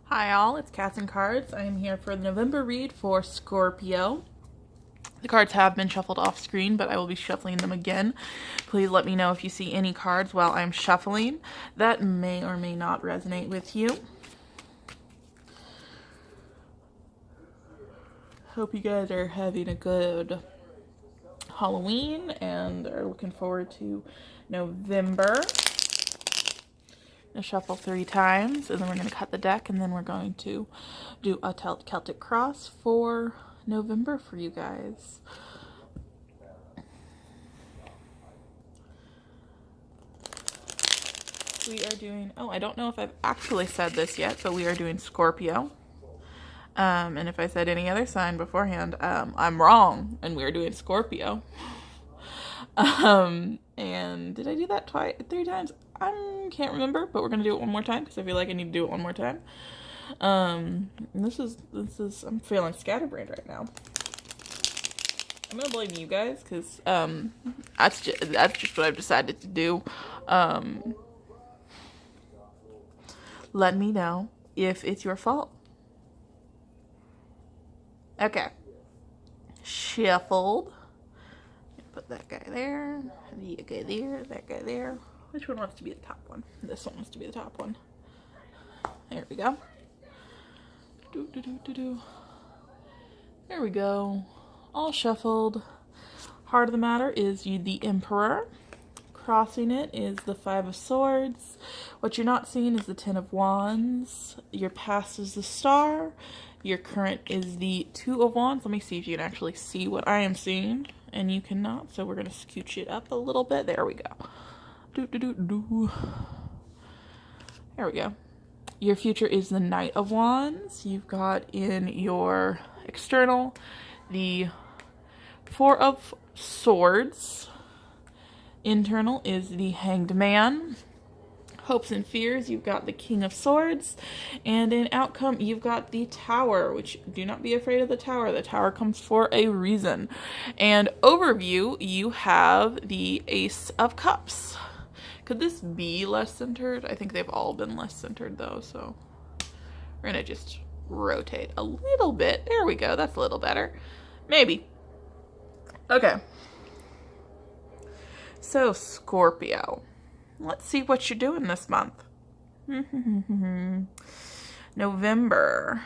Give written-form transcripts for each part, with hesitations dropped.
Hi all, it's Cats and Cards. I am here for the November read for Scorpio. The cards have been shuffled off screen, but I will be shuffling them again. Please let me know if you see any cards while I'm shuffling that may or may not resonate with you. Hope you guys are having a good Halloween and are looking forward to November. I'm gonna shuffle 3 times, and then we're going to cut the deck, and then we're going to do a Celtic Cross for November for you guys. We are doing, I don't know if I've actually said this yet, but we are doing Scorpio. And if I said any other sign beforehand, I'm wrong, and we are doing Scorpio. And did I do that 3 times? I can't remember, but we're gonna do it one more time because I feel like I need to do it one more time. This is I'm feeling scatterbrained right now. I'm gonna blame you guys because that's just what I've decided to do. Let me know if it's your fault. Okay. Shuffled. Put that guy there, the guy there, that guy there. Which one wants to be the top one? This one wants to be the top one. There we go. There we go. All shuffled. Heart of the matter is the Emperor. Crossing it is the 5 of Swords. What you're not seeing is the 10 of Wands. Your past is the Star. Your current is the 2 of Wands. Let me see if you can actually see what I am seeing. And you cannot, so we're going to scooch it up a little bit. There we go. There we go. Your future is the Knight of Wands. You've got in your external the 4 of Swords. Internal is the Hanged Man. Hopes and fears, you've got the King of Swords. And in outcome, you've got the Tower, which do not be afraid of the Tower. The Tower comes for a reason. And overview, you have the Ace of Cups. Could this be less centered? I think they've all been less centered though, so we're gonna just rotate a little bit. There we go, that's a little better. Maybe. Okay. So, Scorpio. Let's see what you're doing this month. November.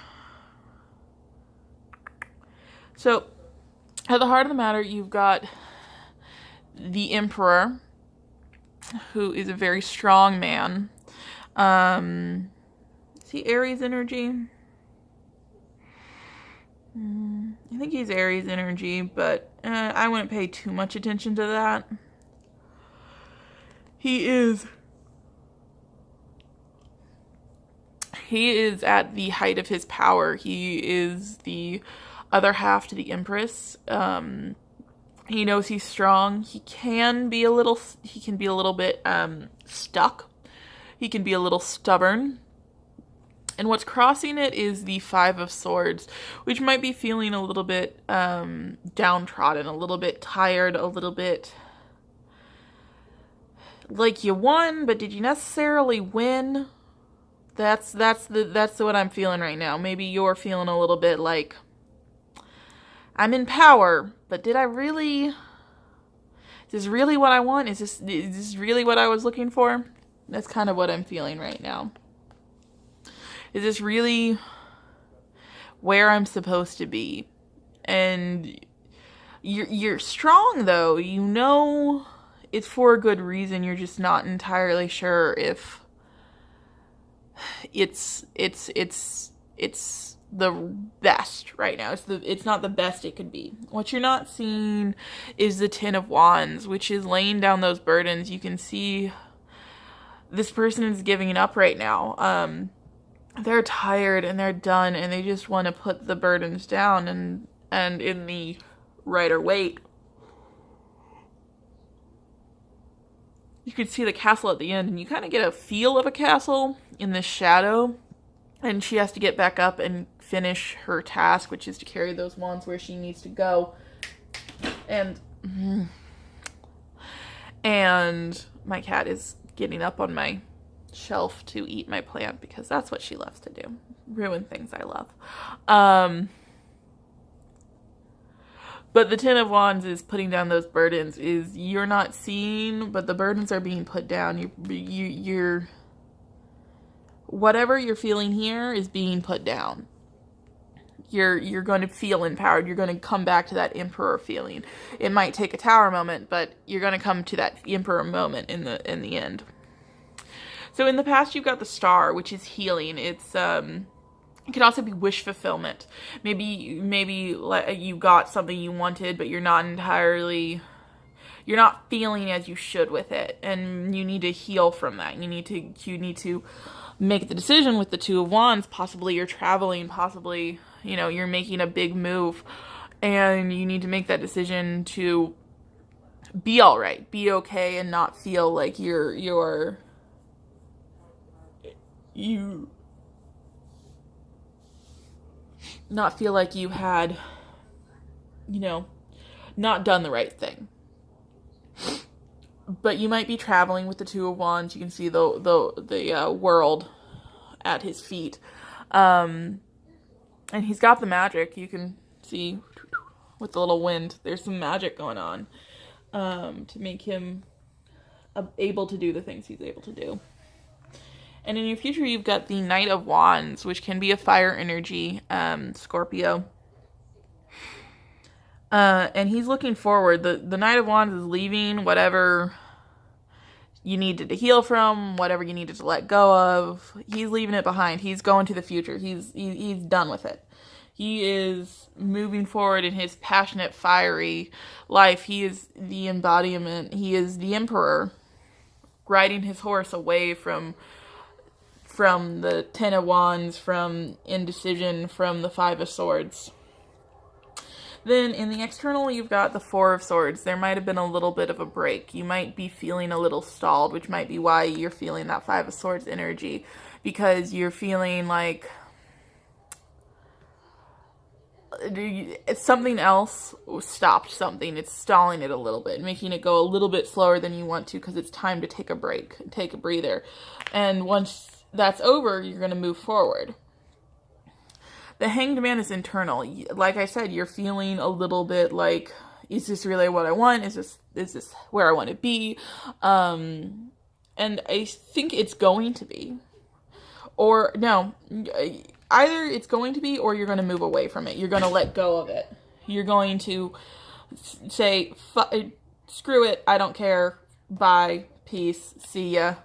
So, at the heart of the matter, you've got the Emperor, who is a very strong man. Is he Aries energy? I think he's Aries energy, but I wouldn't pay too much attention to that. He is at the height of his power. He is the other half to the Empress. He knows he's strong. He can be a little bit stuck. He can be a little stubborn. And what's crossing it is the 5 of Swords, which might be feeling a little bit downtrodden, a little bit tired, a little bit like you won, but did you necessarily win? That's what I'm feeling right now. Maybe you're feeling a little bit like, I'm in power, but did I really? Is this really what I want? Is this really what I was looking for? That's kind of what I'm feeling right now. Is this really where I'm supposed to be? And you're strong though. You know it's for a good reason. You're just not entirely sure if it's the best right now. It's not the best it could be. What you're not seeing is the 10 of Wands, which is laying down those burdens. You can see this person is giving it up right now. They're tired and they're done and they just want to put the burdens down and in the rider weight. You can see the castle at the end, and you kind of get a feel of a castle in the shadow. And she has to get back up and finish her task, which is to carry those wands where she needs to go. And my cat is getting up on my shelf to eat my plant because that's what she loves to do. ruin things I love. But the Ten of Wands is putting down those burdens. Is you're not seeing, but the burdens are being put down. You're whatever you're feeling here is being put down. You're going to feel empowered. You're going to come back to that Emperor feeling. It might take a Tower moment, but you're going to come to that Emperor moment in the end. So in the past, you've got the Star, which is healing. It's it can also be wish fulfillment. Maybe you got something you wanted, but you're not feeling as you should with it, and you need to heal from that. You need to make the decision with the Two of Wands. Possibly you're traveling, possibly, you're making a big move, and you need to make that decision to be all right, be okay, and not feel like you not feel like you had, not done the right thing. But you might be traveling with the Two of Wands. You can see the world at his feet. And he's got the magic. You can see with the little wind, there's some magic going on to make him able to do the things he's able to do. And in your future, you've got the Knight of Wands, which can be a fire energy, Scorpio. And he's looking forward. The Knight of Wands is leaving whatever you needed to heal from, whatever you needed to let go of. He's leaving it behind. He's going to the future. He's done with it. He is moving forward in his passionate, fiery life. He is the embodiment. He is the Emperor, riding his horse away from the Ten of Wands, from indecision, from the Five of Swords. Then in the external, you've got the Four of Swords. There might have been a little bit of a break. You might be feeling a little stalled, which might be why you're feeling that Five of Swords energy, because you're feeling like something else stopped something. It's stalling it a little bit, making it go a little bit slower than you want to, because it's time to take a break, take a breather. And once that's over, you're going to move forward. The Hanged Man is internal. Like I said, you're feeling a little bit like, is this really what I want? Is this where I want to be? And I think it's going to be. Or, no, either it's going to be, or you're going to move away from it. You're going to let go of it. You're going to say, screw it, I don't care, bye, peace, see ya.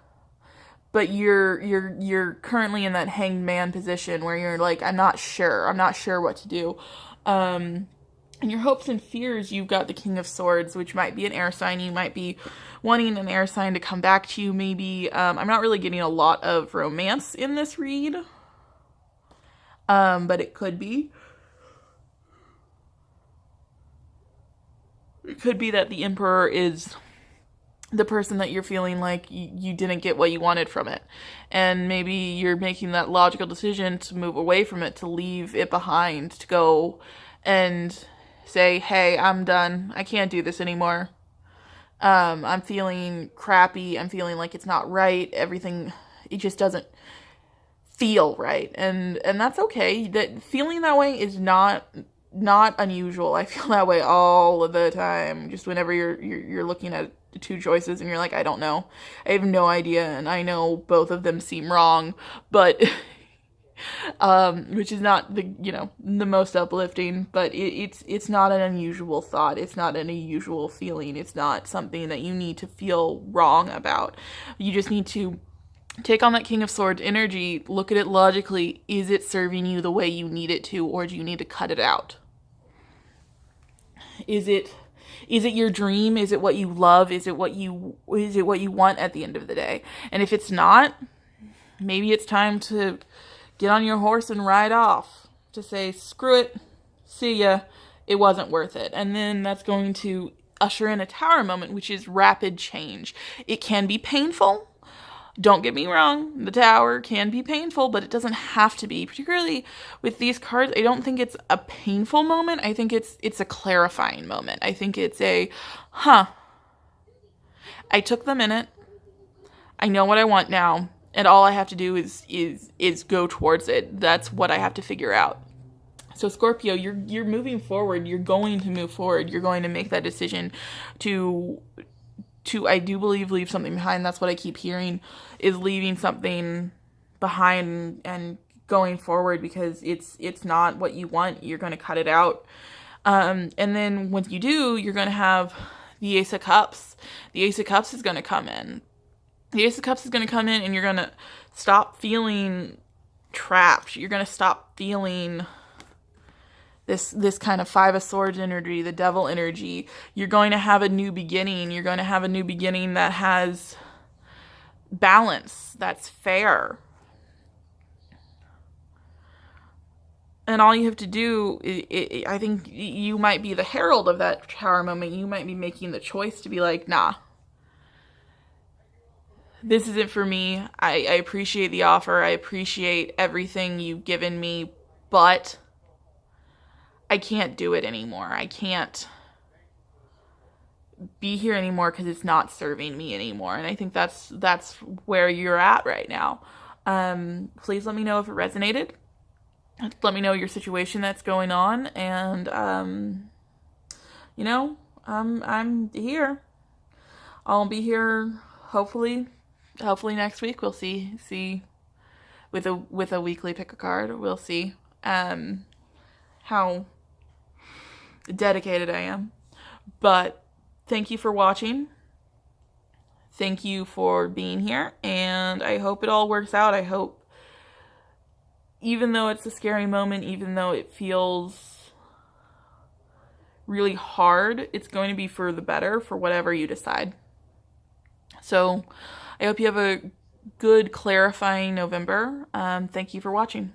But you're currently in that Hanged Man position where you're like, I'm not sure what to do. And your hopes and fears, you've got the King of Swords, which might be an air sign. You might be wanting an air sign to come back to you, maybe. I'm not really getting a lot of romance in this read. But it could be. It could be that the Emperor is the person that you're feeling like you didn't get what you wanted from it. And maybe you're making that logical decision to move away from it, to leave it behind, to go and say, hey, I'm done. I can't do this anymore. I'm feeling crappy. I'm feeling like it's not right. Everything, it just doesn't feel right. And that's okay. That feeling that way is not unusual. I feel that way all of the time. Just whenever you're looking at two choices and you're like, I don't know. I have no idea, and I know both of them seem wrong, but which is not the most uplifting, but it's not an unusual thought. It's not an unusual feeling. It's not something that you need to feel wrong about. You just need to take on that King of Swords energy, look at it logically. Is it serving you the way you need it to, or do you need to cut it out? Is it your dream? Is it what you love? Is it what you want at the end of the day? And if it's not, maybe it's time to get on your horse and ride off. To say, screw it, see ya, it wasn't worth it. And then that's going to usher in a Tower moment, which is rapid change. It can be painful. Don't get me wrong, the Tower can be painful, but it doesn't have to be. Particularly with these cards, I don't think it's a painful moment. I think it's a clarifying moment. I think it's I took the minute. I know what I want now. And all I have to do is go towards it. That's what I have to figure out. So Scorpio, you're moving forward. You're going to move forward. You're going to make that decision to I do believe leave something behind. That's what I keep hearing, is leaving something behind and going forward, because it's not what you want. You're going to cut it out. And then once you do, you're going to have the Ace of Cups. The Ace of Cups is going to come in. The Ace of Cups is going to come in, and you're going to stop feeling trapped. You're going to stop feeling this kind of Five of Swords energy, the Devil energy. You're going to have a new beginning. You're going to have a new beginning that has balance, that's fair. And all you have to do, I think you might be the herald of that Tower moment. You might be making the choice to be like, nah, this isn't for me. I appreciate the offer. I appreciate everything you've given me, but I can't do it anymore. I can't be here anymore because it's not serving me anymore. And I think that's where you're at right now. Please let me know if it resonated. Let me know your situation that's going on, and I'm here. I'll be here hopefully next week. We'll see with a weekly pick a card. We'll see how dedicated I am. But thank you for watching. Thank you for being here, and I hope it all works out. I hope, even though it's a scary moment, even though it feels really hard, it's going to be for the better, for whatever you decide. So I hope you have a good, clarifying November. Thank you for watching.